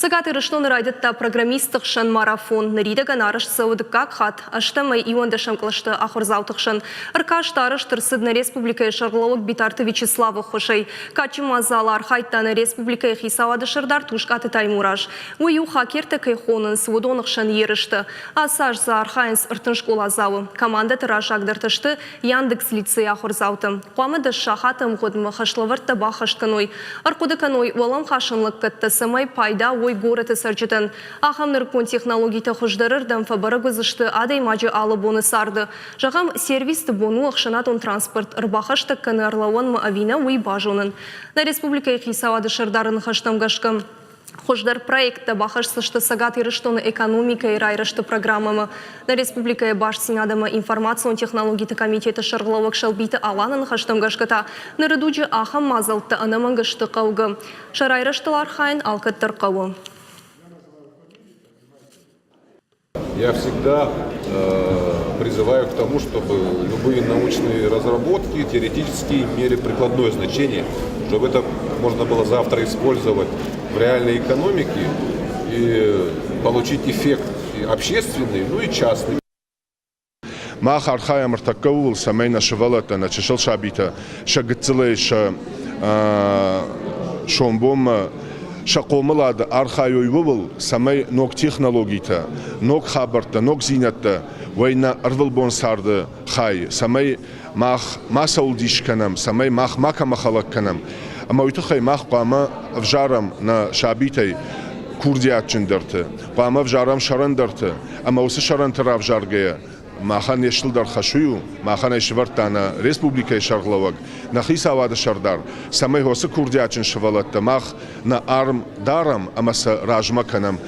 Сагаты рышнон райдетта программистықшын марафон ныридага нарыш саудыкка хат аштамай иондашам клашты ахырзаутықшын. Иркаштарыш тырсыдны республикая шарлауық битарты Вячеславы хошай. Качымазалар хайттаны республикая хисавады шырдар тушкаты таймураж. Уйу хакерті кайхонын свудонықшын ерішті. Асаж за архайынс ыртын школа зауы. Команда тыраш агдыртышты Яндекс лицей ахырзауты. Қуамыды шахатым ғудмы хашлавыртты бахаштканой. Арқудыканой олам хашынлық кітті самай пайда город сарчытын. Ахамныр кон технологийті құждарырдан фабары гызышты адай мажы алып оны сарды. Жағам сервисті бону ақшынатон транспорт ұрбақашты кіні арлауын ма авина уй бажонын. На республика хисавады шырдарын хаштамгашкам. Хождар проекта бахашсышты сагат ирыштоны экономика и райрышты программамы. На республика баш синадама информацион технологийті комитеті шырғылауық шалбейті аланын хаштамгашката. Нырыдуджы ахам мазалты анамангашты қауғы. Шарайрыштылар хайын алкаттыр қауы. Я всегда призываю к тому, чтобы любые научные разработки теоретически имели прикладное значение, чтобы это можно было завтра использовать в реальной экономике и получить эффект и общественный, ну и частный. ما خارخايا مرتكول سمينا شغلة أنا تشل شعبيته شقتليش شومبوم شقوملاد أرخايو يبول سمي نوك تكنولوجيته نوك خبرته نوك زينته وين أرضل بون سارد خاي سمي ما سولديش كنام سمي ما كم خلق كنام أما يتخي ما قام فجارم نا شعبيته كرديات جندرته قام فجارم شرندرته أما وس شرن تراف جارجيا ما خان يشتل در خشيو ما خان يشورتانا ريسبوبليكا شرقلوق نخيس اواد شردار سمي هوس كرديات شفالت ماخ نا ارم دارم اما راجما كنم